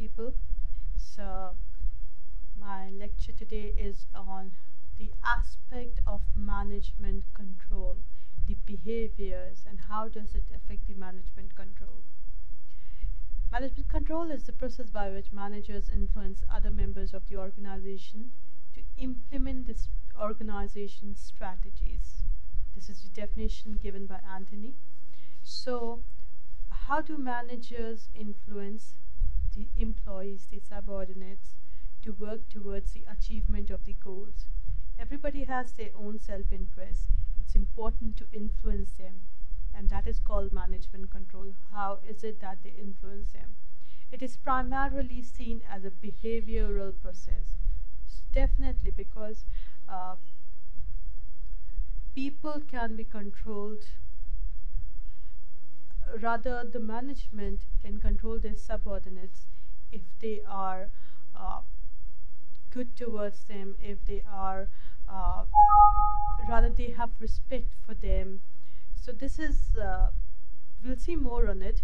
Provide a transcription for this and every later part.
people. So, my lecture today is on the aspect of management control, the behaviors, and how does it affect the management control. Management control is the process by which managers influence other members of the organization to implement this organization's strategies. This is the definition given by Anthony. So, how do managers influence the employees, the subordinates, to work towards the achievement of the goals? Everybody has their own self interest. It's important to influence them, and that is called management control. How is it that they influence them? It is primarily seen as a behavioral process. Definitely, because uh, people can be controlled, rather the management can control their subordinates if they are uh, good towards them, if they are uh, rather they have respect for them. So this is we'll see more on it.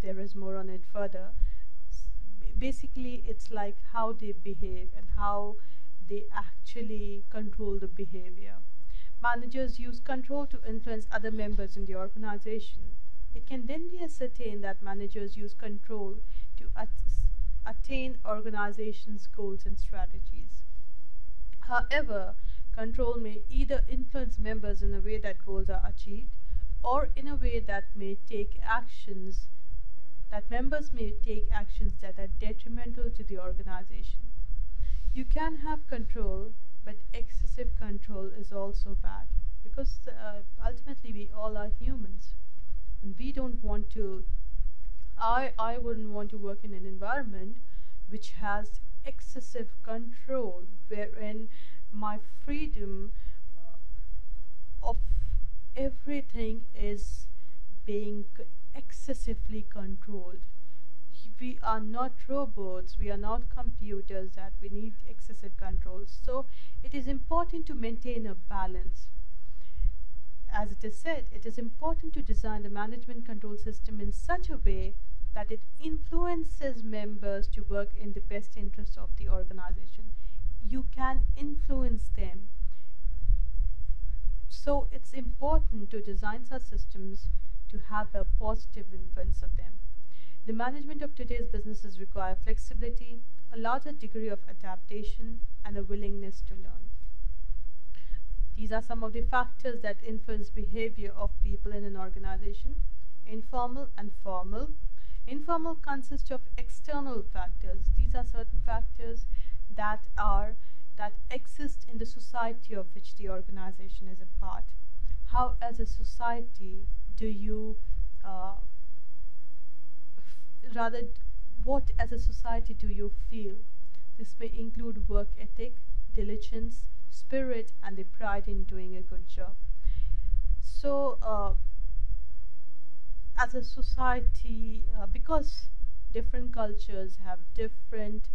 There is more on it further. Basically, it's like how they behave and how they actually control the behavior. Managers use control to influence other members in the organization. It can then be ascertained that managers use control to attain organizations' goals and strategies. However, control may either influence members in a way that goals are achieved or in a way that members may take actions that are detrimental to the organization. You can have control, but excessive control is also bad, because ultimately we all are humans, and we don't want to. I wouldn't want to work in an environment which has excessive control, wherein my freedom of everything is being excessively controlled. We are not robots, we are not computers that we need excessive control. So it is important to maintain a balance. As it is said, it is important to design the management control system in such a way that it influences members to work in the best interest of the organization. You can influence them. So it's important to design such systems to have a positive influence on them. The management of today's businesses require flexibility, a larger degree of adaptation, and a willingness to learn. These are some of the factors that influence behavior of people in an organization: informal and formal. Informal consists of external factors. These are certain factors that exist in the society of which the organization is a part. How, as a society, do you rather what as a society do you feel? This may include work ethic, diligence, spirit, and the pride in doing a good job. So, as a society, because different cultures have different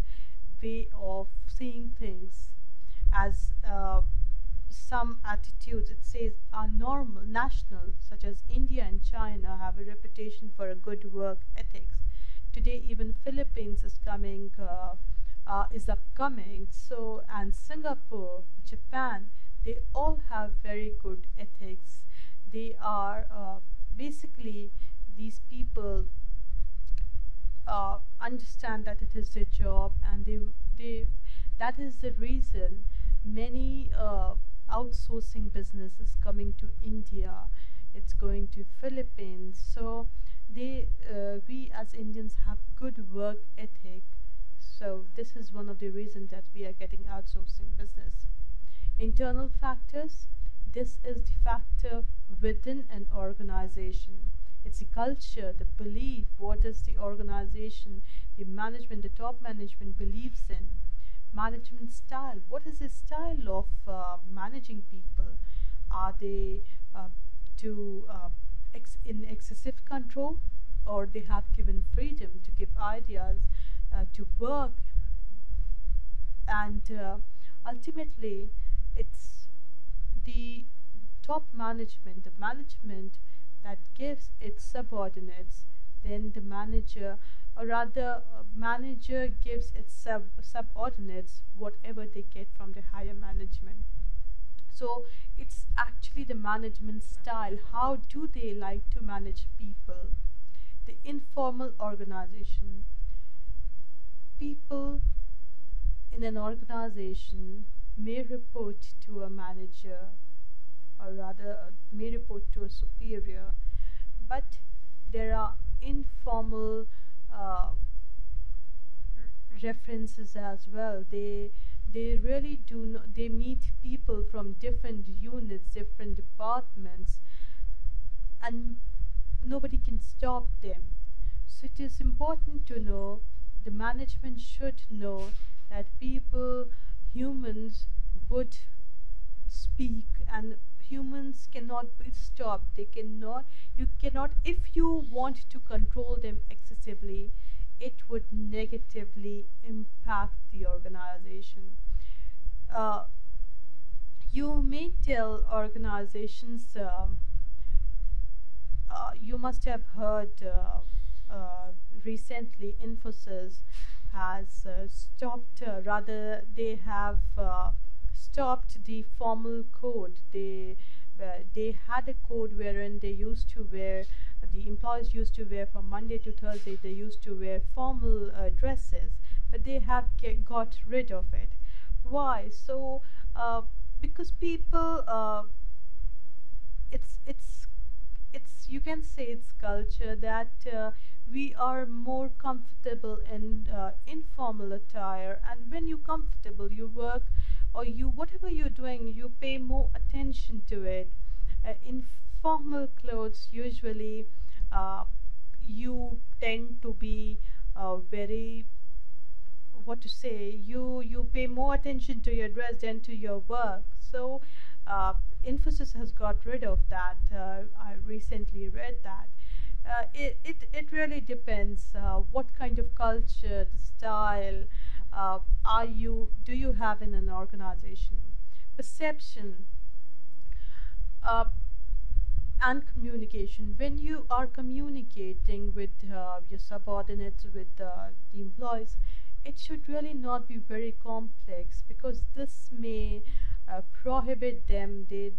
way of seeing things, as some attitudes, it says, are normal, national, such as India and China, have a reputation for a good work ethics. Today, even Philippines is upcoming. So, and Singapore, Japan, they all have very good ethics. They are basically, these people understand that it is their job, and they that is the reason many outsourcing business is coming to India. It's going to Philippines. So we as Indians have good work ethic. So this is one of the reasons that we are getting outsourcing business. Internal factors. This is the factor within an organization. It's the culture, the belief, what is the organization, the management, the top management believes in. Management style. What is the style of managing people? Are they in excessive control, or they have given freedom to give ideas, to work, and ultimately it's the top management, the management that gives its subordinates, then the manager or rather, a manager gives its subordinates whatever they get from the higher management. So it's actually the management style. How do they like to manage people? The informal organization. People in an organization may report to a manager, or rather, may report to a superior, but there are informal uh, references as well. They really do not, they meet people from different units, different departments, and nobody can stop them. So it is important to know, the management should know, that people, humans, would speak, and humans cannot be stopped. They cannot, you cannot, if you want to control them excessively, it would negatively impact the organization. uh, you may tell organizations, you must have heard, recently Infosys has stopped, rather they have stopped the formal code. They had a code wherein they used to wear, the employees used to wear from Monday to Thursday, they used to wear formal dresses, but they have got rid of it. Why? So because people, it's it's, you can say it's culture, that we are more comfortable in informal attire, and when you're comfortable, you work, or you, whatever you're doing, you pay more attention to it. Informal clothes, usually, uh, you tend to be very, what to say, you pay more attention to your dress than to your work. So uh, Infosys has got rid of that. I recently read that. It really depends what kind of culture, the style, are you do you have in an organization. Perception, uh, and communication. When you are communicating with your subordinates, with the employees, it should really not be very complex, because this may prohibit them. They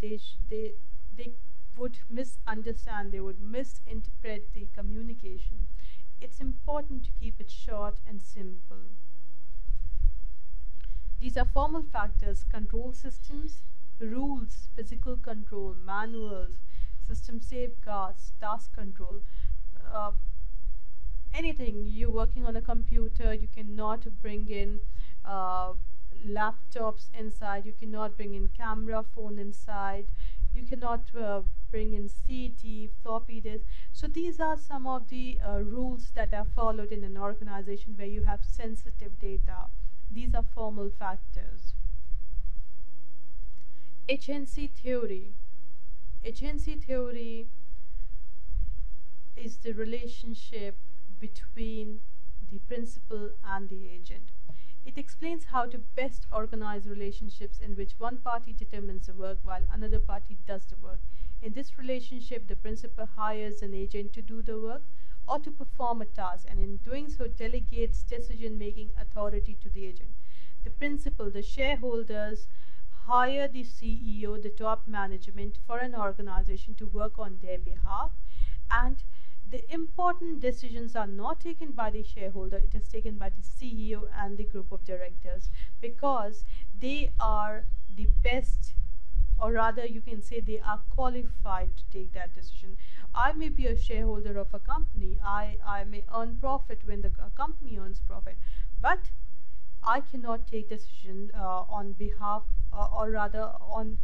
would misunderstand, they would misinterpret the communication. It's important to keep it short and simple. These are formal factors: control systems, rules, physical control, manuals, system safeguards, task control. Uh, Anything, you're working on a computer, you cannot bring in uh, laptops inside, you cannot bring in camera phone inside, you cannot bring in CD, floppy disk. So these are some of the rules that are followed in an organization where you have sensitive data. These are formal factors. Agency theory. Agency theory is the relationship between the principal and the agent. It explains how to best organize relationships in which one party determines the work while another party does the work. In this relationship, the principal hires an agent to do the work or to perform a task, and in doing so delegates decision making authority to the agent. The principal, the shareholders, hire the CEO, the top management, for an organization to work on their behalf, and the important decisions are not taken by the shareholder, it is taken by the CEO and the group of directors, because they are the best, or rather you can say they are qualified to take that decision. I may be a shareholder of a company, I may earn profit when the company earns profit, but I cannot take decision on behalf, or rather on,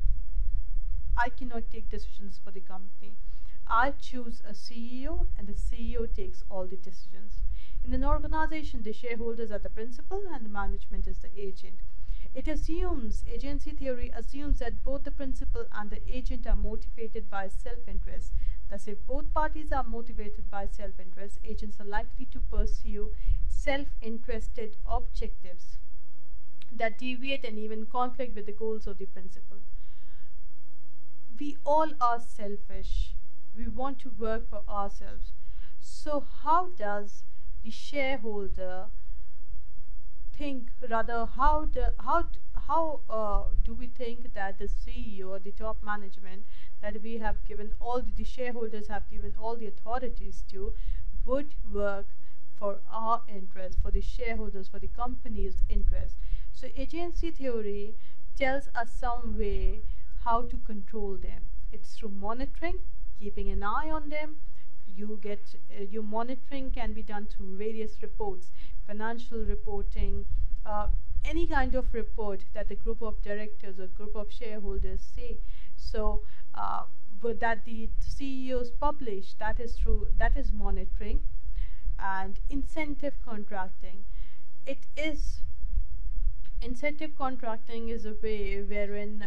I cannot take decisions for the company. I choose a CEO, and the CEO takes all the decisions. In an organization, the shareholders are the principal and the management is the agent. It assumes, agency theory assumes that both the principal and the agent are motivated by self-interest. Thus, if both parties are motivated by self-interest, agents are likely to pursue self-interested objectives that deviate and even conflict with the goals of the principal. We all are selfish. We want to work for ourselves. So how does the shareholder think, rather how do we think that the CEO or the top management that we have given all the shareholders have given all the authorities to would work for our interest, for the shareholders, for the company's interest. So agency theory tells us some way how to control them. It's through monitoring, keeping an eye on them. Your monitoring can be done through various reports, financial reporting, uh, any kind of report that the group of directors or group of shareholders say. So but that the CEOs publish, that is monitoring. And incentive contracting, it is incentive contracting is a way wherein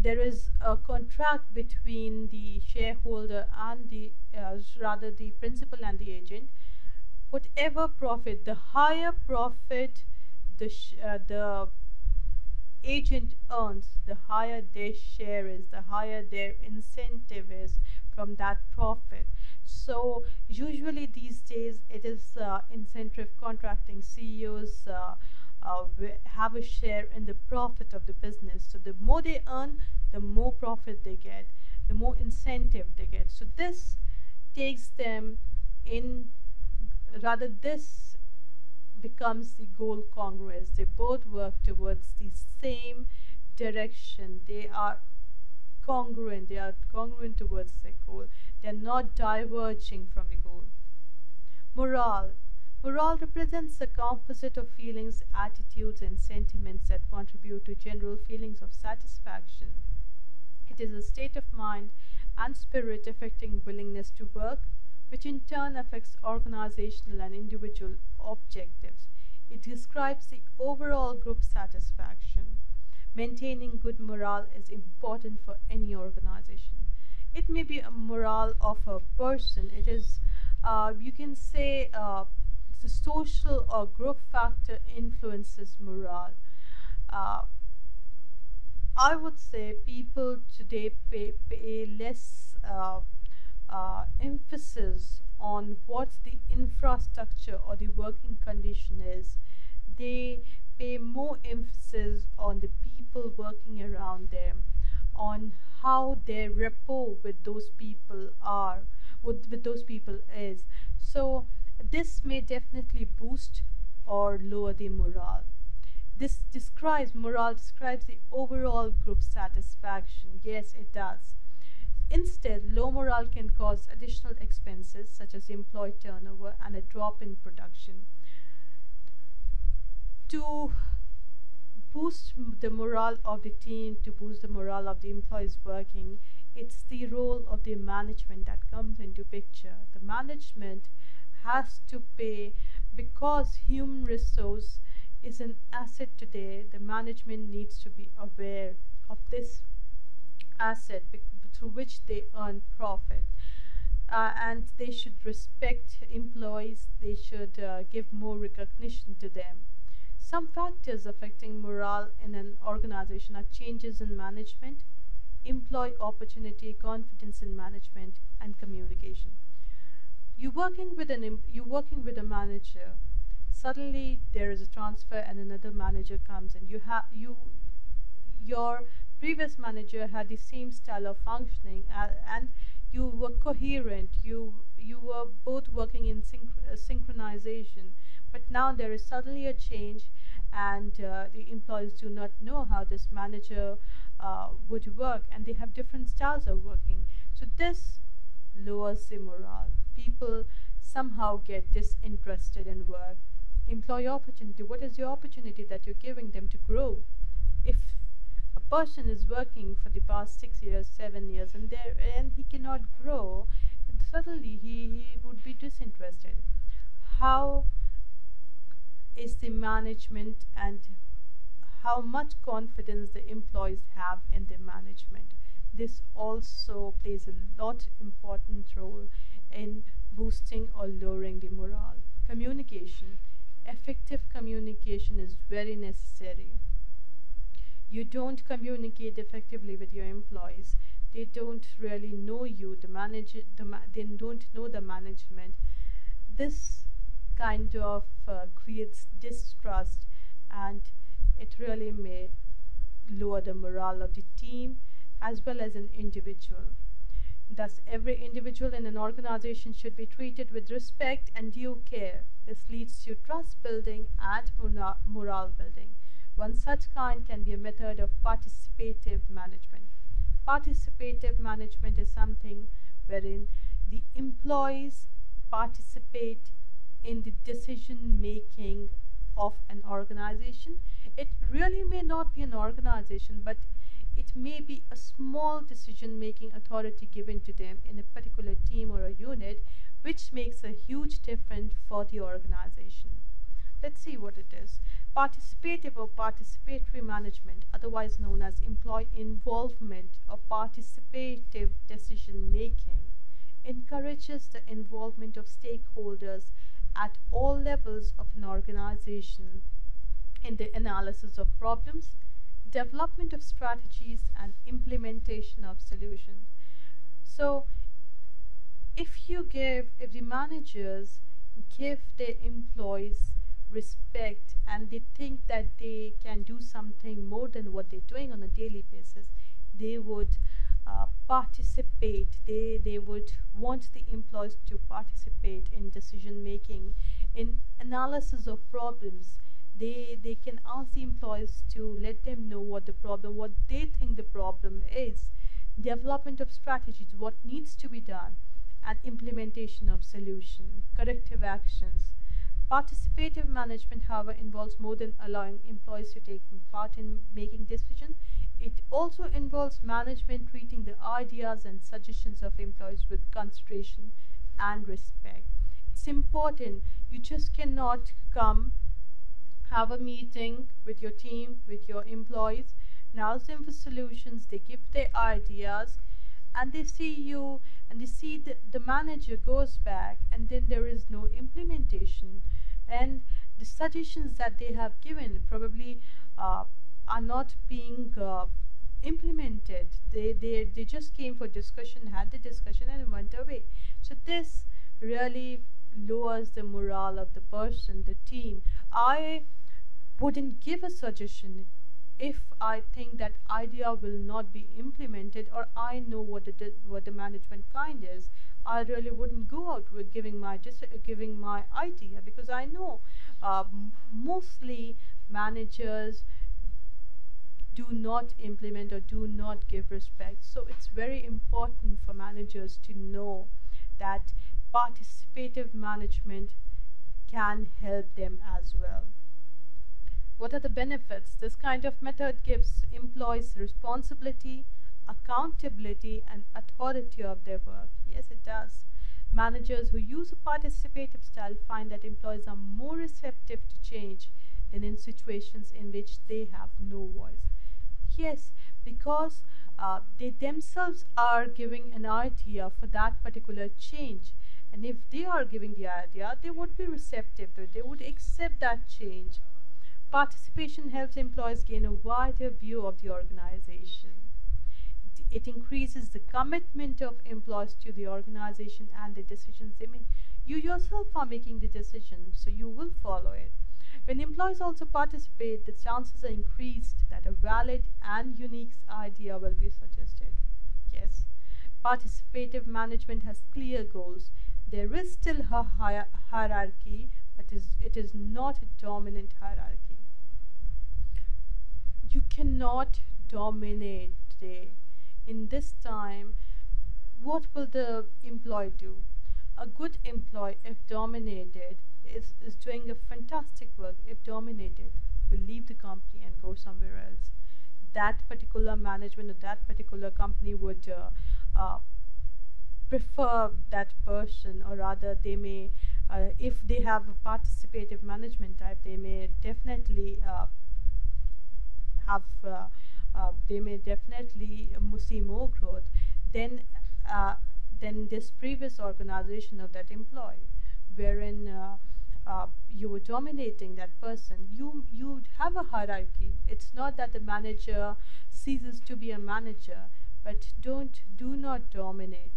there is a contract between the shareholder and rather the principal and the agent. Whatever profit, the higher profit the agent earns, the higher their share is, the higher their incentive is from that profit. So usually these days it is incentive contracting. CEOs have a share in the profit of the business. So the more they earn, the more profit they get, the more incentive they get. So this takes them in, rather this becomes the goal congruous. They both work towards the same direction. They are congruent towards their goal. They're not diverging from the goal. Morale. Morale represents the composite of feelings, attitudes, and sentiments that contribute to general feelings of satisfaction. It is a state of mind and spirit affecting willingness to work, which in turn affects organizational and individual objectives. It describes the overall group satisfaction. Maintaining good morale is important for any organization. It may be a morale of a person. It is, you can say, the social or group factor influences morale. Uh, I would say people today pay less emphasis on what the infrastructure or the working condition is. They pay more emphasis on the people working around them, on how their rapport with those people with those people is. So this may definitely boost or lower the morale. Morale describes the overall group satisfaction. Yes, it does. Instead, low morale can cause additional expenses such as employee turnover and a drop in production. To the morale of the team, to boost the morale of the employees working, it's the role of the management that comes into picture. The management has to pay, because human resource is an asset today. The management needs to be aware of this asset through which they earn profit. And they should respect employees, they should give more recognition to them. Some factors affecting morale in an organization are changes in management, employee opportunity, confidence in management, and communication. You're working with a manager. Suddenly there is a transfer and another manager comes in. Your previous manager had the same style of functioning, and you were coherent. You were both working in synchronization. But now there is suddenly a change, and the employees do not know how this manager would work, and they have different styles of working. So this lowers the morale. People somehow get disinterested in work. Employee opportunity. What is the opportunity that you're giving them to grow? If a person is working for the past 6 years, 7 years, and he cannot grow, suddenly he would be disinterested. How is the management, and how much confidence the employees have in their management? This also plays a lot important role in boosting or lowering the morale. Communication. Effective communication is very necessary. You don't communicate effectively with your employees, they don't really know you, they don't know the management. This kind of creates distrust, and it really may lower the morale of the team as well as an individual. Thus, every individual in an organization should be treated with respect and due care. This leads to trust building and morale building. One such kind can be a method of participative management. Participative management is something wherein the employees participate in the decision making of an organization. It really may not be an organization, but it may be a small decision making authority given to them in a particular team or a unit, which makes a huge difference for the organization. Let's see what it is. Participative or participatory management, otherwise known as employee involvement or participative decision making, encourages the involvement of stakeholders at all levels of an organization in the analysis of problems, development of strategies, and implementation of solutions. So, if the managers give their employees respect and they think that they can do something more than what they're doing on a daily basis, they would participate. They would want the employees to participate in decision making, in analysis of problems. They can ask the employees to let them know what they think the problem is, development of strategies, what needs to be done, and implementation of solution, corrective actions. Participative management, however, involves more than allowing employees to take part in making decisions. It also involves management treating the ideas and suggestions of employees with consideration and respect. It's important. You just cannot come, have a meeting with your team, with your employees, and ask them for solutions. They give their ideas, and they see you, and they see the manager goes back, and then there is no implementation. And the suggestions that they have given probably are not being implemented. They just came for discussion, had the discussion, and went away. So this really lowers the morale of the person, the team. I wouldn't give a suggestion if I think that idea will not be implemented, or I know what the management kind is. I really wouldn't go out with giving my idea, because I know mostly managers do not implement or do not give respect. So it's very important for managers to know that participative management can help them as well. What are the benefits? This kind of method gives employees responsibility, accountability, and authority of their work. Yes, it does. Managers who use a participative style find that employees are more receptive to change than in situations in which they have no voice. Yes, because they themselves are giving an idea for that particular change. And if they are giving the idea, they would be receptive to it, they would accept that change. Participation helps employees gain a wider view of the organization. It increases the commitment of employees to the organization and the decisions they make. You yourself are making the decision, so you will follow it. When employees also participate, the chances are increased that a valid and unique idea will be suggested. Yes, participative management has clear goals. There is still a hierarchy, but it is not a dominant hierarchy. You cannot dominate today. In this time, what will the employee do? A good employee, if dominated, is doing a fantastic work. If dominated, will leave the company and go somewhere else. That particular management or that particular company would prefer that person, or rather they may, if they have a participative management type, they may definitely have they may definitely see more growth than this previous organization of that employee, wherein you were dominating that person. You have a hierarchy. It's not that the manager ceases to be a manager, but do not dominate.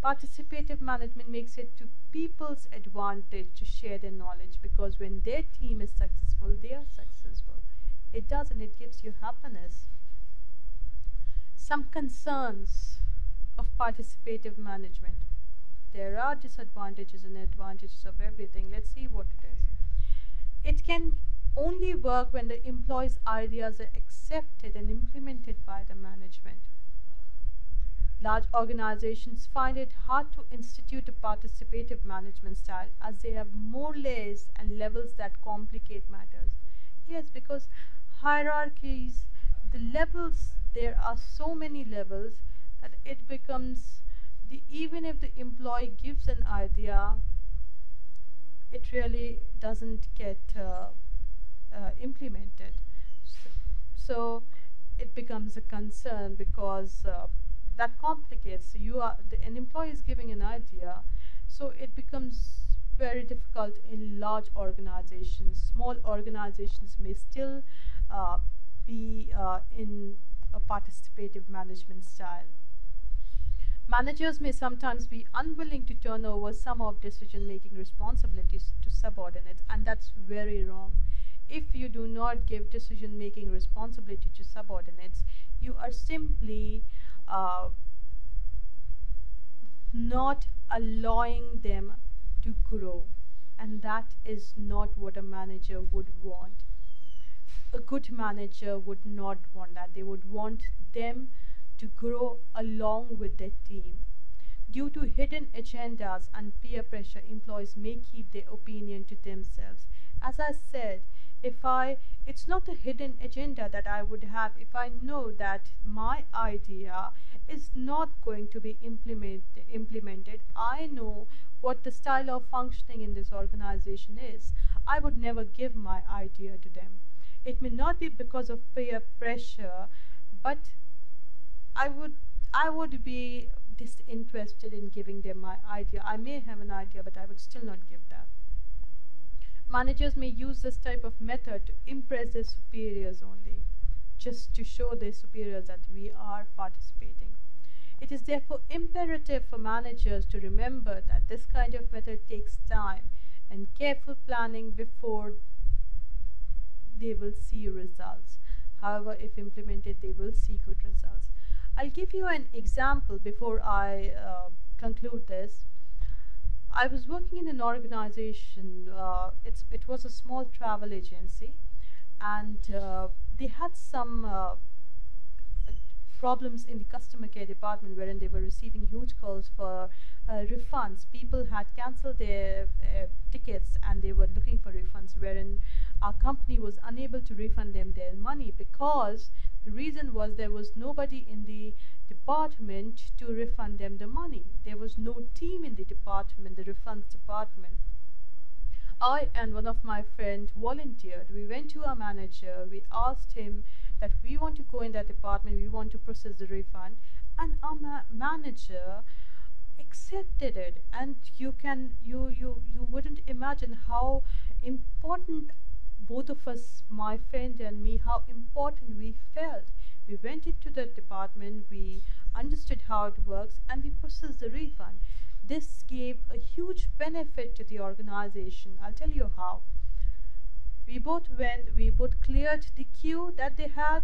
Participative management makes it to people's advantage to share their knowledge, because when their team is successful, they are successful. It does, and it gives you happiness. Some concerns of participative management. There are disadvantages and advantages of everything. Let's see what it is. It can only work when the employees' ideas are accepted and implemented by the management. Large organizations find it hard to institute a participative management style, as they have more layers and levels that complicate matters. Yes, because hierarchies, the levels, there are so many levels that it becomes even if the employee gives an idea, it really doesn't get implemented. So, so it becomes a concern, because that complicates. So an employee is giving an idea, so it becomes very difficult in large organizations. Small organizations may still be in a participative management style. Managers may sometimes be unwilling to turn over some of decision-making responsibilities to subordinates, and that's very wrong. If you do not give decision-making responsibility to subordinates, you are simply not allowing them to grow, and that is not what a manager would want. A good manager would not want that. They would want them to grow along with their team. Due to hidden agendas and peer pressure, employees may keep their opinion to themselves. As I said, it's not a hidden agenda that I would have if I know that my idea is not going to be implemented. I know what the style of functioning in this organization is. I would never give my idea to them. It may not be because of peer pressure, but I would be disinterested in giving them my idea. I may have an idea, but I would still not give that. Managers may use this type of method to impress their superiors only, just to show their superiors that we are participating. It is therefore imperative for managers to remember that this kind of method takes time and careful planning before they will see results. However, if implemented, they will see good results. I'll give you an example before I conclude this. I was working in an organization, it was a small travel agency, and they had some problems in the customer care department, wherein they were receiving huge calls for refunds. People had cancelled their tickets and they were looking for refunds, wherein our company was unable to refund them their money, because the reason was there was nobody in the department to refund them the money. There was no team in the department, the refunds department. I and one of my friends volunteered. We went to our manager, we asked him that we want to go in that department, we want to process the refund, and our manager accepted it. And you wouldn't imagine how important both of us, my friend and me, how important we felt. We went into the department, we understood how it works, and we processed the refund. This gave a huge benefit to the organization. I'll tell you how. We both cleared the queue that they had.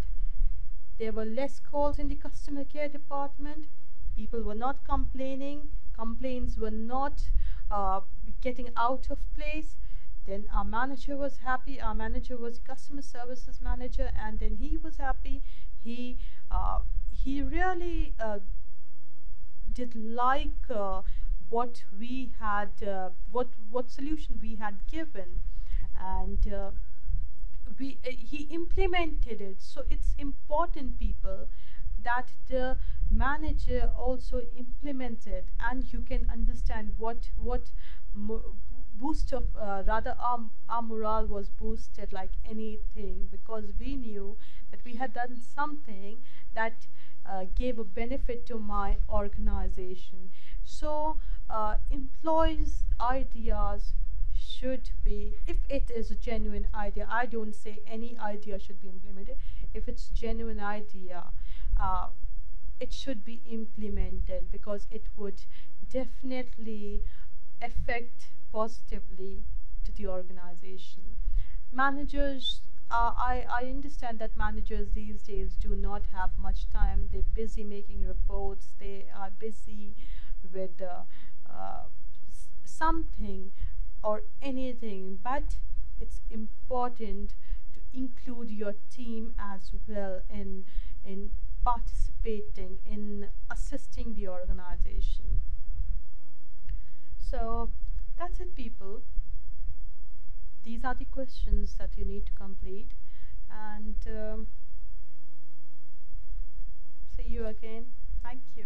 There were less calls in the customer care department. People were not complaining. Complaints were not getting out of place. Then our manager was happy. Our manager was customer services manager, and then he was happy. He really did like what we had, what solution we had given, and he implemented it. So it's important, people, that the manager also implements it, and you can understand what boost of rather our morale was boosted like anything, because we knew that we had done something that gave a benefit to my organization. So employees' ideas should be, if it is a genuine idea, I don't say any idea should be implemented. If it's a genuine idea, it should be implemented, because it would definitely affect positively to the organization. Managers, I understand that managers these days do not have much time. They're busy making reports, they are busy with something or anything, but it's important to include your team as well in participating in assisting the organization. So that's it, people. These are the questions that you need to complete, and see you again. Thank you.